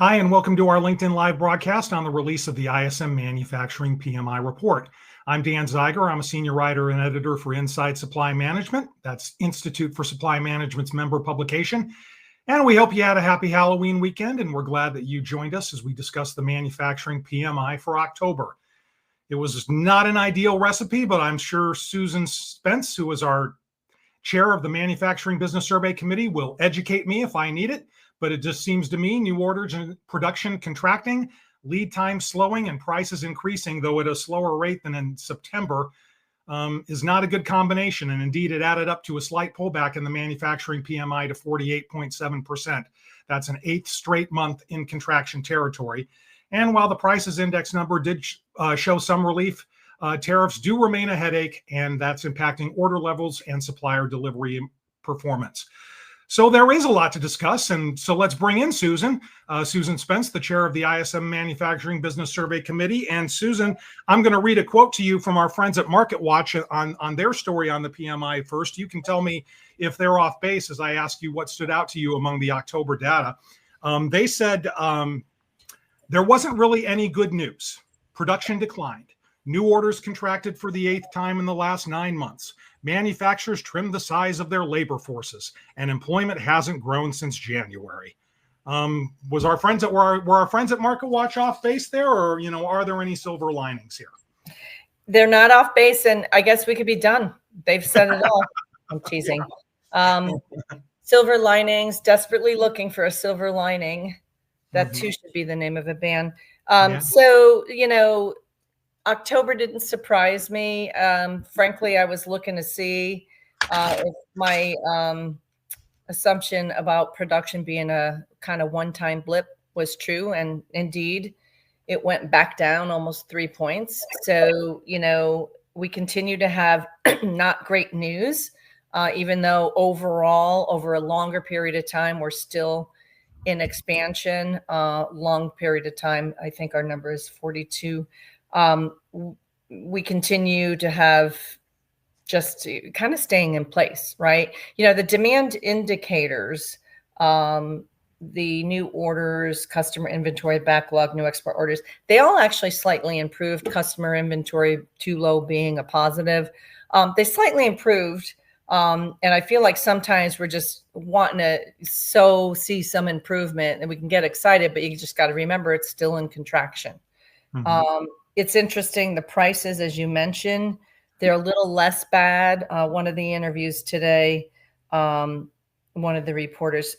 Hi, and welcome to our LinkedIn Live broadcast on the release of the ISM Manufacturing PMI Report. I'm Dan Zeiger. I'm a senior writer and editor for Inside Supply Management. That's Institute for Supply Management's member publication. And we hope you had a happy Halloween weekend, and we're glad that you joined us as we discuss the Manufacturing PMI for October. It was not an ideal recipe, but I'm sure Susan Spence, who is our chair of the Manufacturing Business Survey Committee, will educate me if I need it. But it just seems to me new orders and production contracting, lead time slowing, and prices increasing, though at a slower rate than in September, is not a good combination. And indeed, it added up to a slight pullback in the manufacturing PMI to 48.7%. That's an eighth straight month in contraction territory. And while the prices index number did show some relief, tariffs do remain a headache, and that's impacting order levels and supplier delivery performance. So there is a lot to discuss, and so let's bring in Susan Spence, the chair of the ISM Manufacturing Business Survey Committee. And Susan, I'm going to read a quote to you from our friends at MarketWatch on their story on the PMI first. You can tell me if they're off base as I ask you what stood out to you among the October data. They said there wasn't really any good news. Production declined. New orders contracted for the eighth time in the last 9 months. Manufacturers trimmed the size of their labor forces, and employment hasn't grown since January. Were our friends at MarketWatch off base there, or are there any silver linings here? They're not off base, and I guess we could be done. They've said it all. I'm teasing. Silver linings. Desperately looking for a silver lining. That too should be the name of a band. So October didn't surprise me. Frankly, I was looking to see if my assumption about production being a kind of one-time blip was true. And indeed, it went back down almost 3 points. So, we continue to have not great news, even though overall, over a longer period of time, we're still in expansion. Long period of time, I think our number is 42. We continue to have just kind of staying in place, right? The demand indicators, the new orders, customer inventory backlog, new export orders, they all actually slightly improved. Customer inventory too low being a positive. They slightly improved. And I feel like sometimes we're just wanting to see some improvement and we can get excited, but you just got to remember it's still in contraction. It's interesting. The prices, as you mentioned, they're a little less bad. One of the interviews today, one of the reporters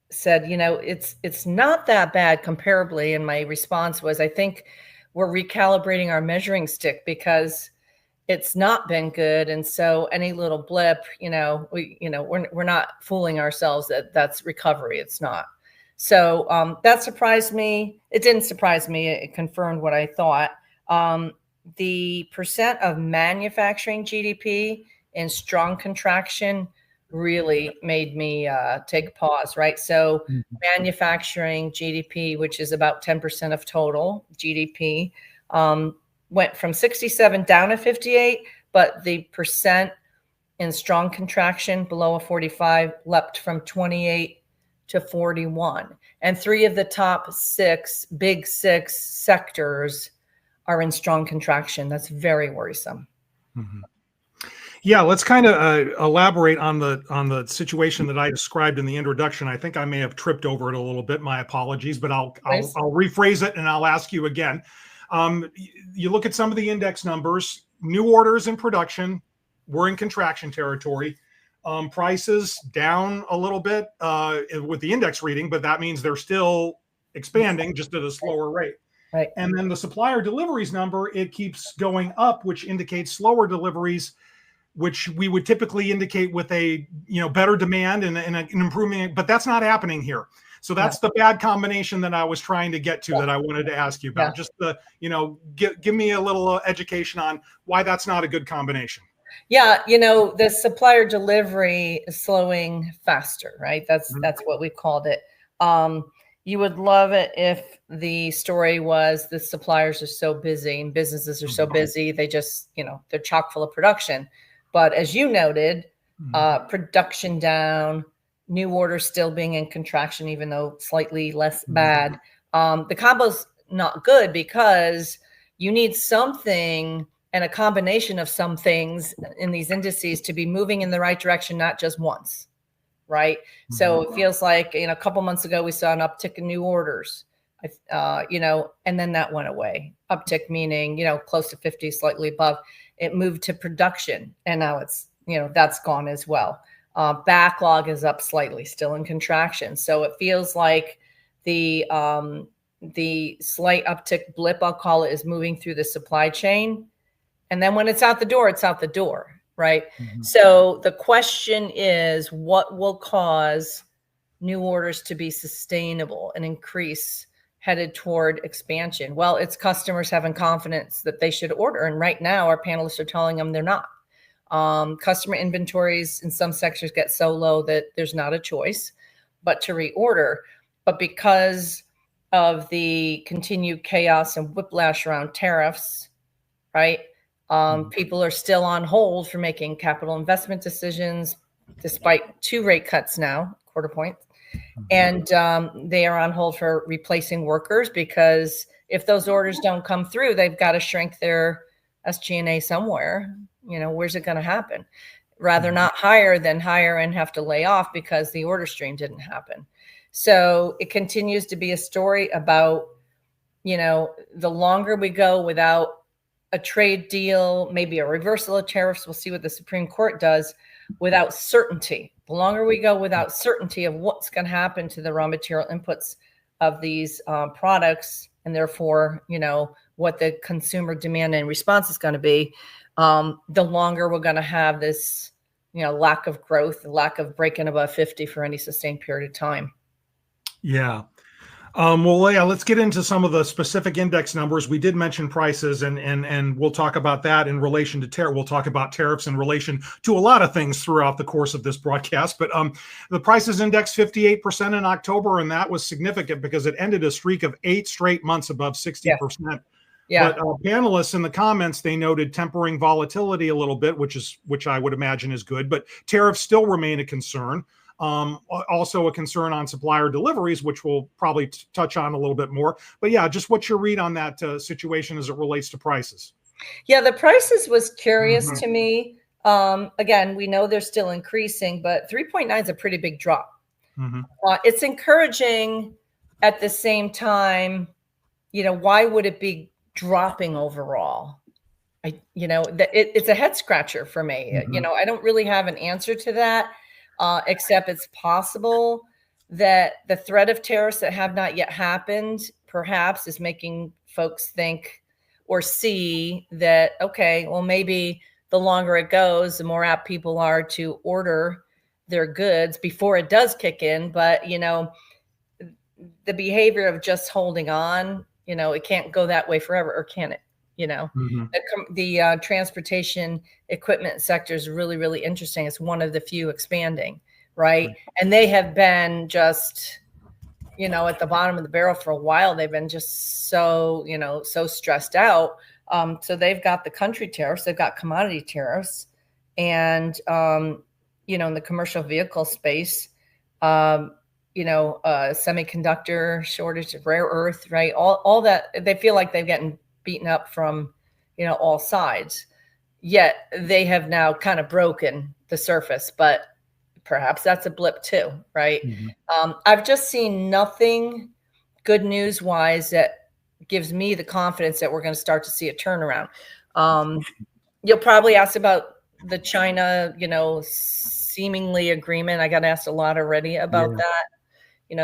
said, it's not that bad comparably. And my response was, I think we're recalibrating our measuring stick because it's not been good. And so any little blip, we're not fooling ourselves that that's recovery. It's not. So that surprised me. It didn't surprise me. It confirmed what I thought. The percent of manufacturing GDP in strong contraction really made me take a pause, right? So manufacturing GDP, which is about 10% of total GDP, went from 67 down to 58, but the percent in strong contraction below a 45 leapt from 28 to 41. And 3 of the top big six sectors are in strong contraction. That's very worrisome. Yeah, let's kind of elaborate on the situation that I described in the introduction. I think I may have tripped over it a little bit. My apologies, but I'll rephrase it and I'll ask you again. You look at some of the index numbers, new orders in production, we're in contraction territory. Prices down a little bit with the index reading, but that means they're still expanding just at a slower rate. Right. And then the supplier deliveries number, it keeps going up, which indicates slower deliveries, which we would typically indicate with a better demand and an improvement, but that's not happening here. So that's the bad combination that I was trying to get to that I wanted to ask you about. Just give me a little education on why that's not a good combination. Yeah, the supplier delivery is slowing faster, right? That's what we called it. You would love it if the story was the suppliers are so busy and businesses are so busy, they just, they're chock full of production. But as you noted, production down, new orders still being in contraction, even though slightly less bad. The combo's not good because you need something and a combination of some things in these indices to be moving in the right direction, not just once, right? So it feels like, a couple months ago, we saw an uptick in new orders, and then that went away. Uptick meaning, close to 50, slightly above. It moved to production, and now it's, that's gone as well. Backlog is up slightly, still in contraction. So it feels like the slight uptick blip, I'll call it, is moving through the supply chain. And then when it's out the door, it's out the door, right? So the question is, what will cause new orders to be sustainable and increase headed toward expansion? Well, it's customers having confidence that they should order. And right now, our panelists are telling them they're not. Customer inventories in some sectors get so low that there's not a choice but to reorder. But because of the continued chaos and whiplash around tariffs, right? People are still on hold for making capital investment decisions, despite 2 rate cuts now, quarter point. And they are on hold for replacing workers, because if those orders don't come through, they've got to shrink their SG&A somewhere. Where's it going to happen? Rather not hire than hire and have to lay off because the order stream didn't happen. So it continues to be a story about, the longer we go without a trade deal, maybe a reversal of tariffs, we'll see what the Supreme Court does, without certainty. The longer we go without certainty of what's going to happen to the raw material inputs of these products, and therefore, what the consumer demand and response is going to be, the longer we're going to have this, lack of growth, lack of breaking above 50 for any sustained period of time. Yeah. Well, Leah, let's get into some of the specific index numbers. We did mention prices, and we'll talk about that in relation to tariff. We'll talk about tariffs in relation to a lot of things throughout the course of this broadcast. But the prices index 58% in October, and that was significant because it ended a streak of 8 straight months above 60%. Yeah. But panelists in the comments, they noted tempering volatility a little bit, which I would imagine is good. But tariffs still remain a concern. Also a concern on supplier deliveries, which we'll probably touch on a little bit more. But yeah, just what's your read on that situation as it relates to prices? Yeah, the prices was curious to me. Again, we know they're still increasing, but 3.9 is a pretty big drop. It's encouraging. At the same time, why would it be dropping overall? It's a head scratcher for me. I don't really have an answer to that. Except it's possible that the threat of tariffs that have not yet happened perhaps is making folks think or see that, okay, well, maybe the longer it goes, the more apt people are to order their goods before it does kick in. But, the behavior of just holding on, it can't go that way forever, or can it? The transportation equipment sector is really, really interesting. It's one of the few expanding, right? And they have been just, at the bottom of the barrel for a while. They've been just so, so stressed out. So they've got the country tariffs, they've got commodity tariffs, and, in the commercial vehicle space, semiconductor shortage of rare earth, right? All that, they feel like they've gotten beaten up from, all sides, yet they have now kind of broken the surface, but perhaps that's a blip too, right? I've just seen nothing good news wise that gives me the confidence that we're going to start to see a turnaround. You'll probably ask about the China, seemingly agreement. I got asked a lot already about that,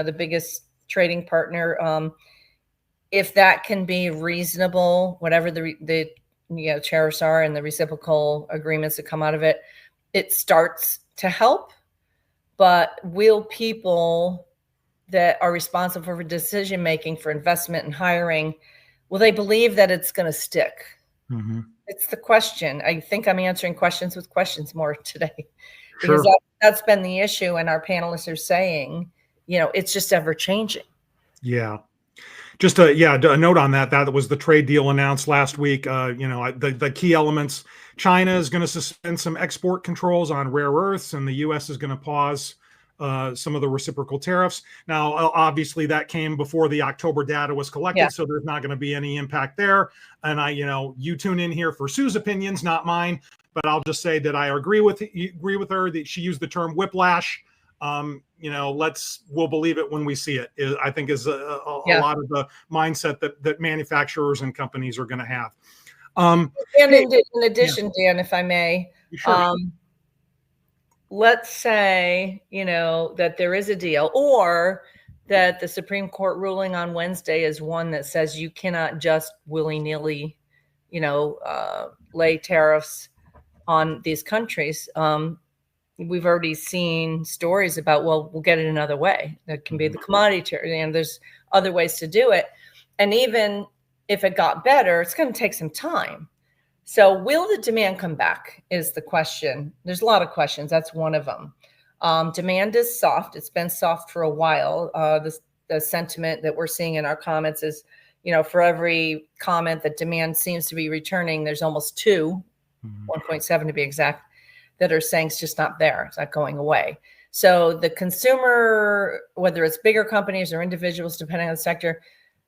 the biggest trading partner. If that can be reasonable, whatever the tariffs are and the reciprocal agreements that come out of it, it starts to help. But will people that are responsible for decision making, for investment and hiring, will they believe that it's going to stick? It's the question. I think I'm answering questions with questions more today, because that's been the issue. And our panelists are saying, it's just ever changing. Yeah. Just a note on that. That was the trade deal announced last week. The key elements: China is going to suspend some export controls on rare earths, and the U.S. is going to pause some of the reciprocal tariffs. Now, obviously, that came before the October data was collected, so there's not going to be any impact there. And you tune in here for Sue's opinions, not mine. But I'll just say that I agree with her that she used the term whiplash. We'll believe it when we see it. I think is a lot of the mindset that manufacturers and companies are going to have. And in addition, Dan, if I may, sure. Let's say, that there is a deal, or that the Supreme Court ruling on Wednesday is one that says you cannot just willy-nilly, lay tariffs on these countries. We've already seen stories about, we'll get it another way. That can be the commodity tariff, and there's other ways to do it. And even if it got better, it's going to take some time. So will the demand come back is the question. There's a lot of questions. That's one of them. Demand is soft. It's been soft for a while. The sentiment that we're seeing in our comments is, for every comment that demand seems to be returning, there's almost two, 1.7 to be exact, that are saying it's just not there. It's not going away. So the consumer, whether it's bigger companies or individuals, depending on the sector,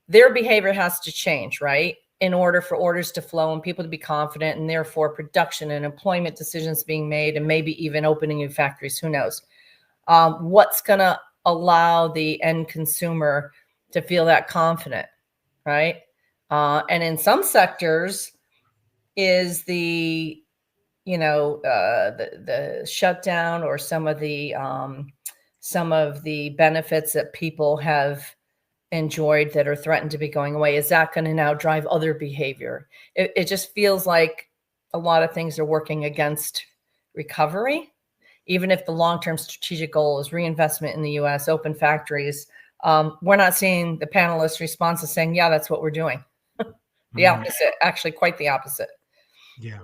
their behavior has to change, right? In order for orders to flow and people to be confident, and therefore production and employment decisions being made, and maybe even opening new factories, who knows? What's going to allow the end consumer to feel that confident, right? And in some sectors is the shutdown or some of the benefits that people have enjoyed that are threatened to be going away. Is that going to now drive other behavior? It just feels like a lot of things are working against recovery, even if the long-term strategic goal is reinvestment in the U.S., open factories. We're not seeing the panelists' responses saying, yeah, that's what we're doing. The opposite, actually quite the opposite. Yeah.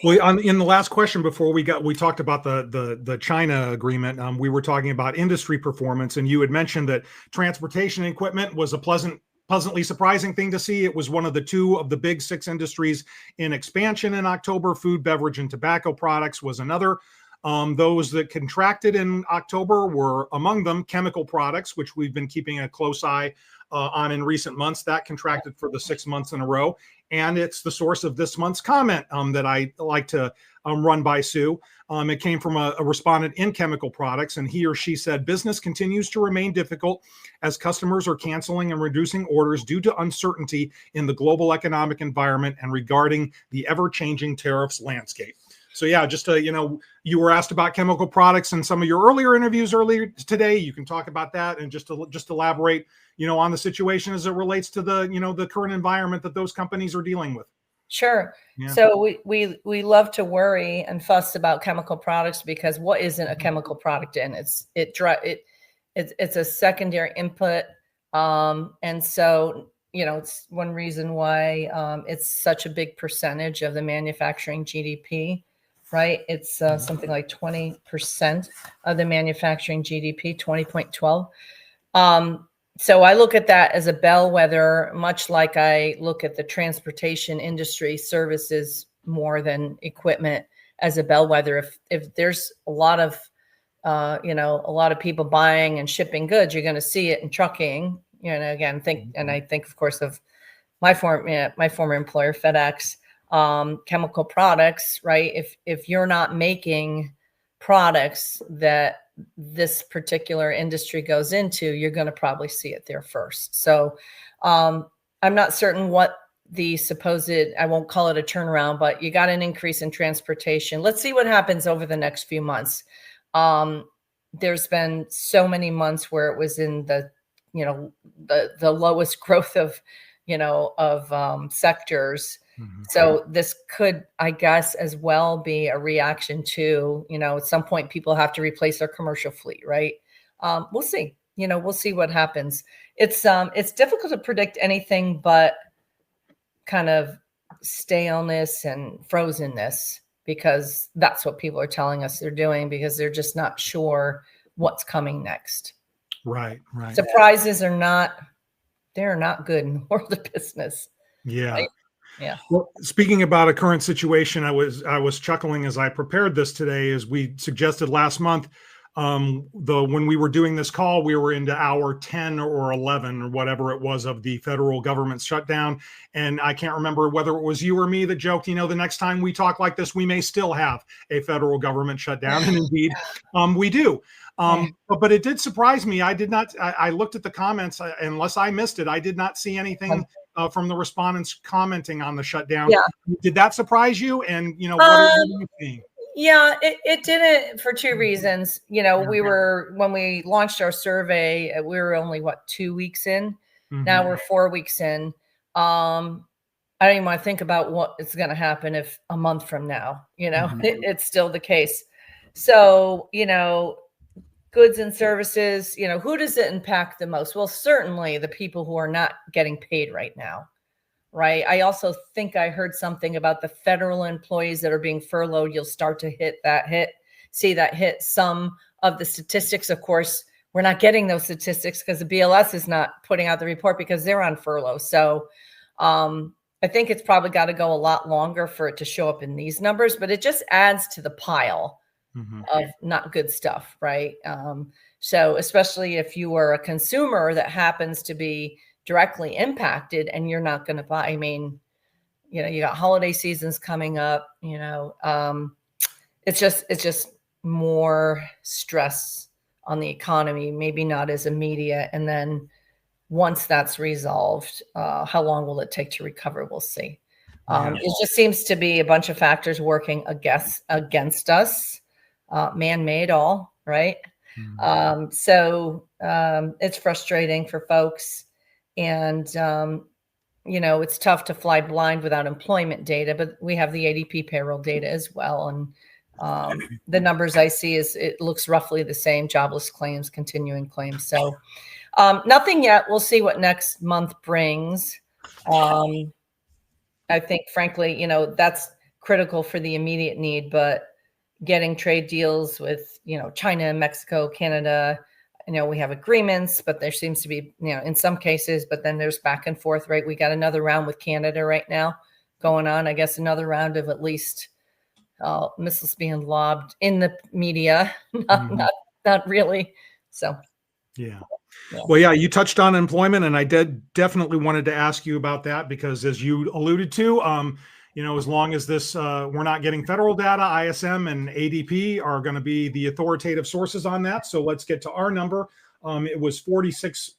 Well, in the last question before we talked about the China agreement. We were talking about industry performance, and you had mentioned that transportation equipment was a pleasantly surprising thing to see. It was one of two of the big 6 industries in expansion in October. Food, beverage, and tobacco products was another. Those that contracted in October were, among them, chemical products, which we've been keeping a close eye on in recent months. That contracted for the 6 months in a row. And it's the source of this month's comment that I like to run by Sue. It came from a respondent in chemical products, and he or she said, business continues to remain difficult as customers are canceling and reducing orders due to uncertainty in the global economic environment and regarding the ever-changing tariffs landscape. So yeah, just to, you were asked about chemical products in some of your earlier interviews earlier today. You can talk about that and just elaborate, on the situation as it relates to the current environment that those companies are dealing with. Sure. Yeah. So we love to worry and fuss about chemical products because what isn't a chemical product in? It's a secondary input, and so it's one reason why it's such a big percentage of the manufacturing GDP. Right. It's something like 20% of the manufacturing GDP, 20.12. So I look at that as a bellwether, much like I look at the transportation industry services more than equipment as a bellwether. If there's a lot of people buying and shipping goods, you're going to see it in trucking. Again, I think, of course, of my former employer, FedEx. Chemical products, right? If you're not making products that this particular industry goes into, you're going to probably see it there first. So I'm not certain what the supposed, I won't call it a turnaround, but you got an increase in transportation. Let's see what happens over the next few months. There's been so many months where it was in the lowest growth of sectors. Mm-hmm. So this could, I guess, as well be a reaction to, at some point people have to replace their commercial fleet, right? We'll see. We'll see what happens. It's difficult to predict anything but kind of staleness and frozenness, because that's what people are telling us they're doing, because they're just not sure what's coming next. Right. Surprises are not good in the world of business. Yeah. Right? Yeah. Well, speaking about a current situation, I was chuckling as I prepared this today, as we suggested last month. When we were doing this call, we were into hour 10 or 11 or whatever it was of the federal government shutdown. And I can't remember whether it was you or me that joked, the next time we talk like this, we may still have a federal government shutdown. And indeed, we do. But it did surprise me. I looked at the comments, unless I missed it, I did not see anything from the respondents commenting on the shutdown. Yeah. Did that surprise you? And, what are you seeing? Yeah, it didn't, for two reasons. When we launched our survey, we were only 2 weeks in. Mm-hmm. Now we're 4 weeks in. I don't even want to think about what is going to happen if a month from now, Mm-hmm. it's still the case. So, goods and services, who does it impact the most? Well, certainly the people who are not getting paid right now. Right. I also think I heard something about the federal employees that are being furloughed. You'll start to see that hit some of the statistics. Of course, we're not getting those statistics because the BLS is not putting out the report because they're on furlough. So I think it's probably got to go a lot longer for it to show up in these numbers, but it just adds to the pile of not good stuff. Right. So especially if you are a consumer that happens to be directly impacted and you're not going to buy. I mean, you got holiday seasons coming up, it's just more stress on the economy, maybe not as immediate. And then once that's resolved, how long will it take to recover? We'll see. It just seems to be a bunch of factors working against us, man-made all, right? So it's frustrating for folks. And, it's tough to fly blind without employment data, but we have the ADP payroll data as well. And the numbers I see it looks roughly the same: jobless claims, continuing claims. So nothing yet. We'll see what next month brings. I think, frankly, that's critical for the immediate need, but getting trade deals with, China, Mexico, Canada, we have agreements, but there seems to be, in some cases, but then there's back and forth, right? We got another round with Canada right now going on. I guess another round of at least missiles being lobbed in the media, not really. So, yeah. Well, yeah, you touched on employment, and I definitely wanted to ask you about that because, as you alluded to, as long as this we're not getting federal data, ISM and ADP are going to be the authoritative sources on that. So let's get to our number. It was 46%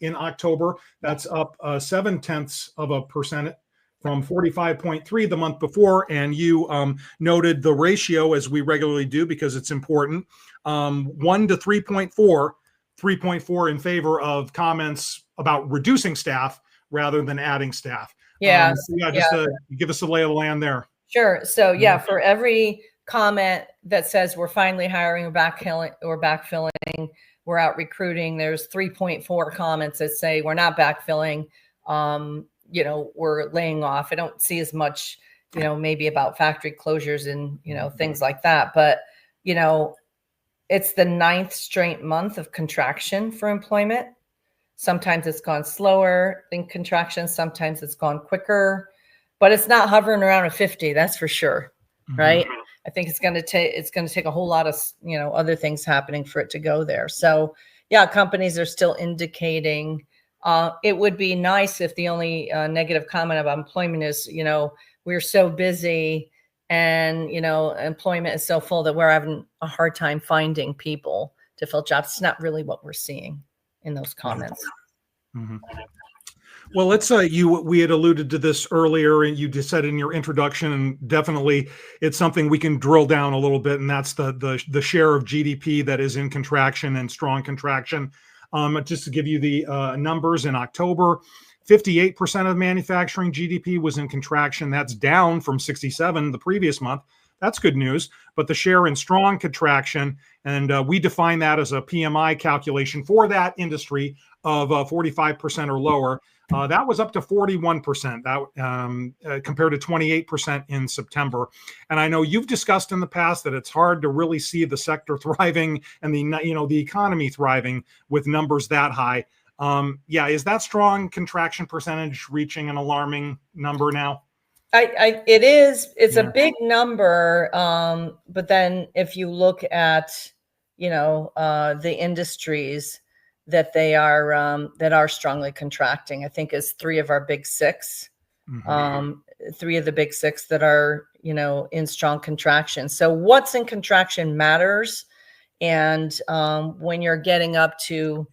in October. That's up 0.7% from 45.3 the month before. And you noted the ratio, as we regularly do because it's important, 1 to 3.4. 3.4 in favor of comments about reducing staff rather than adding staff. Yeah. Give us a lay of the land there. Sure. So for every comment that says we're finally hiring or backfilling, we're out recruiting, there's 3.4 comments that say we're not backfilling, we're laying off. I don't see as much, maybe about factory closures and, things like that. But, it's the 9th straight month of contraction for employment. Sometimes it's gone slower than contraction. Sometimes it's gone quicker, but it's not hovering around a 50. That's for sure. Right. I think it's going to take a whole lot of, other things happening for it to go there. So companies are still indicating, it would be nice if the only negative comment about employment is, we're so busy and, employment is so full that we're having a hard time finding people to fill jobs. It's not really what we're seeing in those comments. Well, let's we had alluded to this earlier, and you just said in your introduction, and definitely it's something we can drill down a little bit, and that's the share of GDP that is in contraction and strong contraction. Just to give you the numbers, in October, 58% of manufacturing GDP was in contraction. That's down from 67 the previous month. That's good news. But the share in strong contraction, and we define that as a PMI calculation for that industry of 45% or lower. That was up to 41%, compared to 28% in September. And I know you've discussed in the past that it's hard to really see the sector thriving and the economy thriving with numbers that high. Is that strong contraction percentage reaching an alarming number now? It is. It's a big number. But then if you look at, the industries that that are strongly contracting. I think is three of our big six, three of the big six that are, in strong contraction. So what's in contraction matters. And when you're getting up to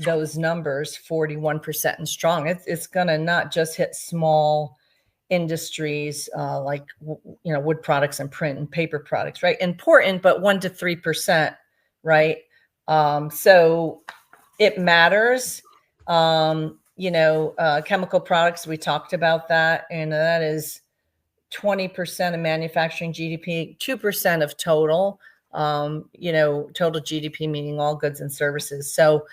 those numbers, 41% and strong, it's going to not just hit small industries like, wood products and print and paper products, right? Important, but 1 to 3%, right? So it matters. Chemical products, we talked about that, and that is 20% of manufacturing GDP, 2% of total, total GDP, meaning all goods and services. So,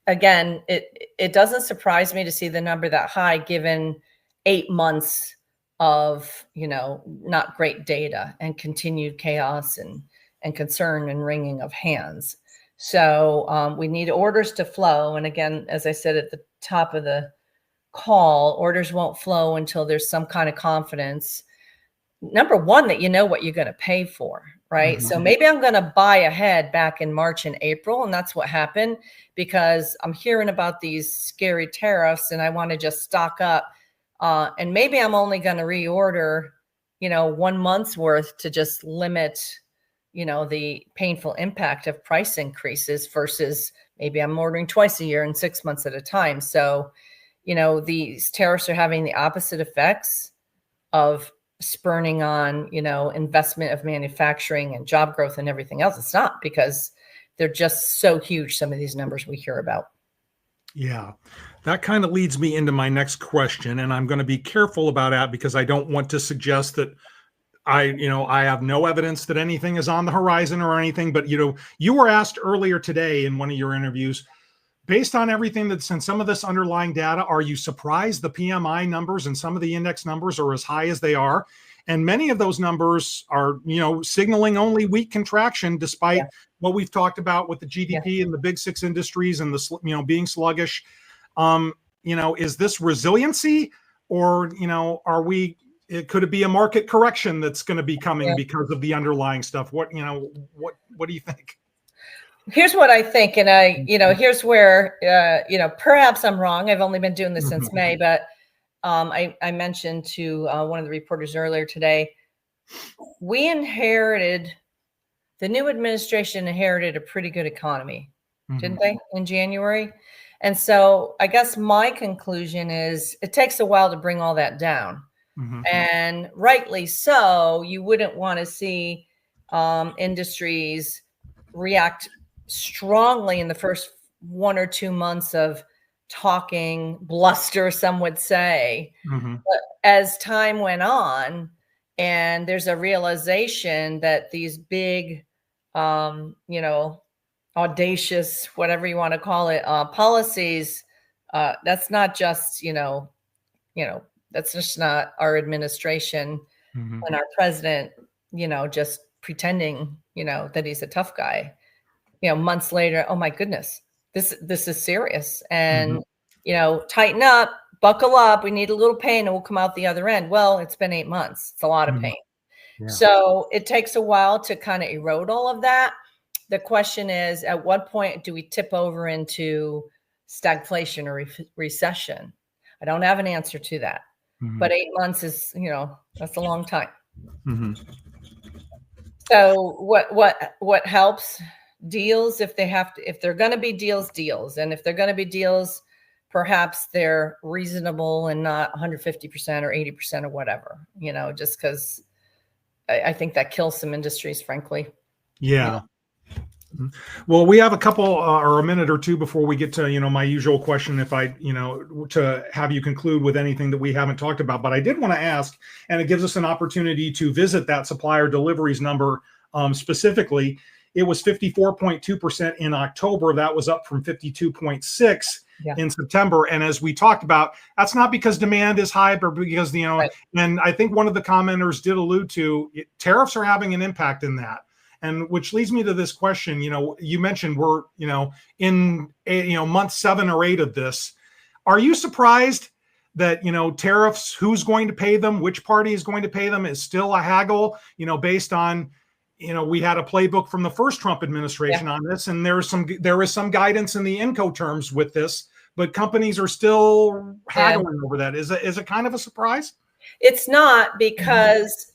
again, it doesn't surprise me to see the number that high given 8 months of, not great data and continued chaos and concern and wringing of hands. So we need orders to flow. And again, as I said at the top of the call, orders won't flow until there's some kind of confidence. Number one, that you know what you're going to pay for, right? So maybe I'm going to buy ahead back in March and April, and that's what happened because I'm hearing about these scary tariffs and I want to just stock up. And maybe I'm only going to reorder, 1 month's worth to just limit, the painful impact of price increases versus maybe I'm ordering twice a year and 6 months at a time. So, these tariffs are having the opposite effects of spurning on, investment of manufacturing and job growth and everything else. It's not, because they're just so huge, some of these numbers we hear about. Yeah, that kind of leads me into my next question, and I'm going to be careful about that because I don't want to suggest that I have no evidence that anything is on the horizon or anything. But, you were asked earlier today in one of your interviews, based on everything that's in some of this underlying data, are you surprised the PMI numbers and some of the index numbers are as high as they are? And many of those numbers are, signaling only weak contraction, despite what we've talked about with the GDP and the big six industries and the, being sluggish. Is this resiliency, or, could it be a market correction that's going to be coming because of the underlying stuff? What do you think? Here's what I think. And here's where, perhaps I'm wrong. I've only been doing this since May, but I mentioned to one of the reporters earlier today, the new administration inherited a pretty good economy, didn't they, in January? And so I guess my conclusion is it takes a while to bring all that down. And rightly so. You wouldn't want to see industries react strongly in the first 1 or 2 months of talking bluster, some would say. But as time went on, and there's a realization that these big, audacious, whatever you want to call it, policies, that's not just, that's just not our administration and our president, just pretending, that he's a tough guy. Months later, oh my goodness, this is serious. And, tighten up, buckle up. We need a little pain and we'll come out the other end. Well, it's been 8 months. It's a lot of pain. Yeah. So it takes a while to kind of erode all of that. The question is, at what point do we tip over into stagflation or recession? I don't have an answer to that. But 8 months is, that's a long time. So what helps? Deals, if they're going to be deals. And if they're going to be deals, perhaps they're reasonable and not 150% or 80% or whatever, just because I think that kills some industries, frankly. Yeah. Well, we have a couple or a minute or two before we get to, my usual question, if I, to have you conclude with anything that we haven't talked about. But I did want to ask, and it gives us an opportunity to visit that supplier deliveries number specifically. It was 54.2% in October. That was up from 52.6 in September. And as we talked about, that's not because demand is high, but because, right. And I think one of the commenters did allude to tariffs are having an impact in that. And which leads me to this question, you mentioned we're, in, month 7 or 8 of this. Are you surprised that, tariffs, who's going to pay them, which party is going to pay them, is still a haggle, based on, we had a playbook from the first Trump administration on this, and there is some guidance in the Incoterms with this, but companies are still haggling over that. Is it kind of a surprise? It's not, because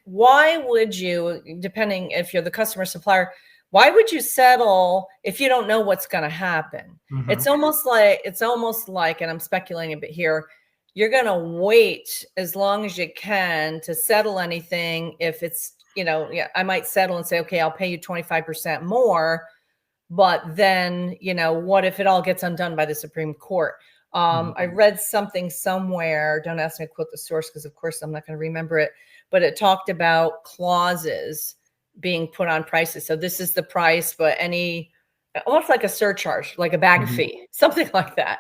why would you, depending if you're the customer supplier, why would you settle if you don't know what's going to happen? Mm-hmm. It's almost like, and I'm speculating a bit here, you're going to wait as long as you can to settle anything. If it's, I might settle and say, okay, I'll pay you 25% more, but then, what if it all gets undone by the Supreme Court? I read something somewhere, don't ask me to quote the source, because of course I'm not going to remember it, but it talked about clauses being put on prices. So this is the price, but almost like a surcharge, like a bag fee, something like that.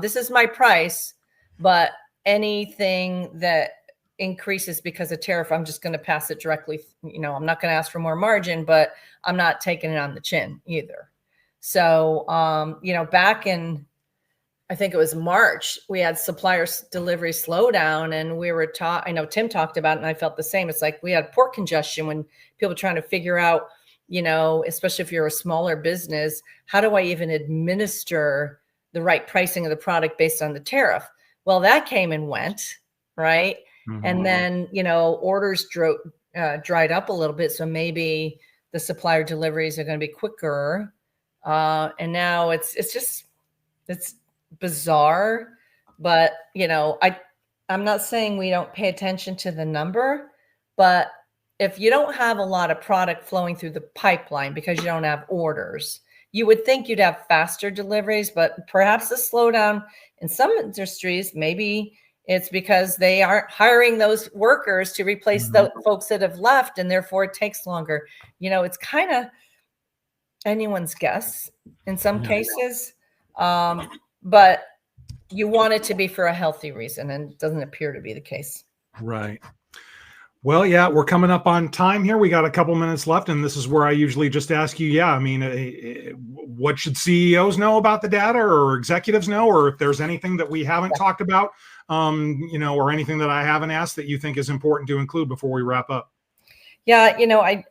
This is my price, but anything that increases because of tariff, I'm just going to pass it directly. I'm not going to ask for more margin, but I'm not taking it on the chin either. So, back in, I think it was March, we had suppliers delivery slowdown, and we were I know Tim talked about it, and I felt the same. It's like we had port congestion when people were trying to figure out, especially if you're a smaller business, how do I even administer the right pricing of the product based on the tariff? Well, that came and went, right? And then, orders dried up a little bit. So maybe the supplier deliveries are going to be quicker. And now it's bizarre, but I'm not saying we don't pay attention to the number, but if you don't have a lot of product flowing through the pipeline because you don't have orders, you would think you'd have faster deliveries, but perhaps the slowdown in some industries, maybe it's because they aren't hiring those workers to replace the folks that have left, and therefore it takes longer. It's kind of anyone's guess in some cases. But you want it to be for a healthy reason, and it doesn't appear to be the case. Right. Well, yeah, we're coming up on time here. We got a couple minutes left, and this is where I usually just ask you, what should CEOs know about the data, or executives know, or if there's anything that we haven't talked about, or anything that I haven't asked that you think is important to include before we wrap up. Yeah,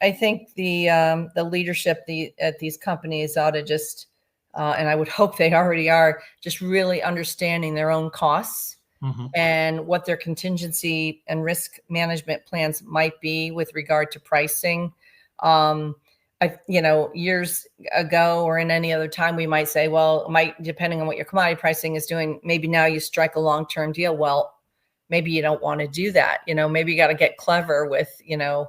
I think the leadership at these companies ought to just, and I would hope they already are, just really understanding their own costs and what their contingency and risk management plans might be with regard to pricing. Years ago or in any other time, we might say, well, depending on what your commodity pricing is doing, maybe now you strike a long-term deal. Well, maybe you don't want to do that. Maybe you got to get clever with, do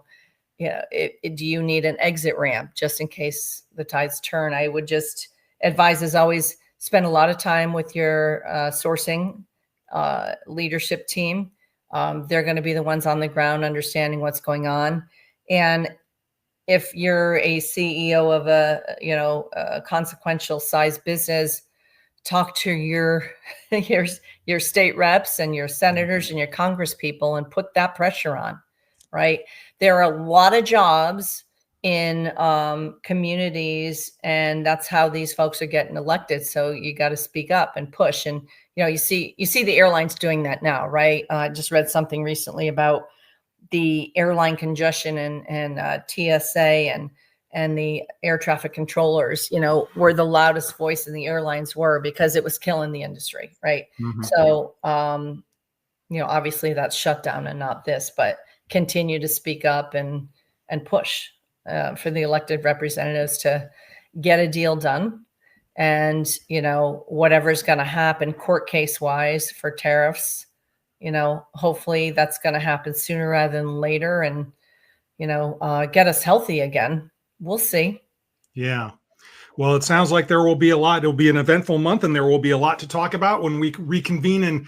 you need an exit ramp just in case the tides turn? I would just advise, as always, spend a lot of time with your sourcing leadership team. They're going to be the ones on the ground understanding what's going on. And if you're a CEO of a consequential size business, talk to your state reps and your senators and your Congress people and put that pressure on, right? There are a lot of jobs in communities, and that's how these folks are getting elected. So you got to speak up and push. And you see the airlines doing that now, right? I just read something recently about the airline congestion and TSA and the air traffic controllers, were the loudest voice in the airlines were, because it was killing the industry, right? So obviously that's shut down and not this, but continue to speak up and push for the elected representatives to get a deal done. And, whatever's going to happen court case wise for tariffs, hopefully that's going to happen sooner rather than later, and, get us healthy again. We'll see. Yeah. Well, it sounds like there will be a lot. It'll be an eventful month, and there will be a lot to talk about when we reconvene in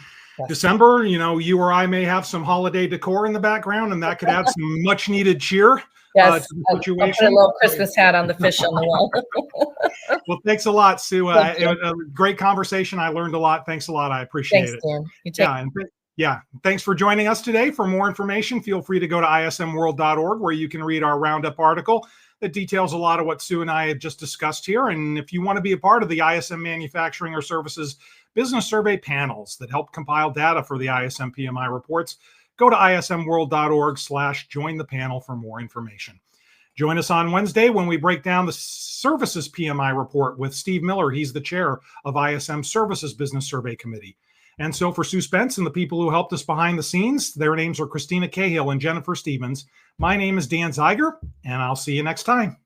December. You or I may have some holiday decor in the background, and that could add some much needed cheer. Yes, to the situation. I'll put a little Christmas hat on the fish on the wall. Well, thanks a lot, Sue. It was a great conversation. I learned a lot. Thanks a lot. I appreciate it. Dan. Thanks for joining us today. For more information, feel free to go to ismworld.org, where you can read our roundup article that details a lot of what Sue and I had just discussed here. And if you want to be a part of the ISM Manufacturing or Services Business Survey panels that help compile data for the ISM PMI reports, go to ismworld.org/join the panel for more information. Join us on Wednesday when we break down the Services PMI report with Steve Miller. He's the chair of ISM Services Business Survey Committee. And so for Sue Spence and the people who helped us behind the scenes, their names are Christina Cahill and Jennifer Stevens. My name is Dan Zeiger, and I'll see you next time.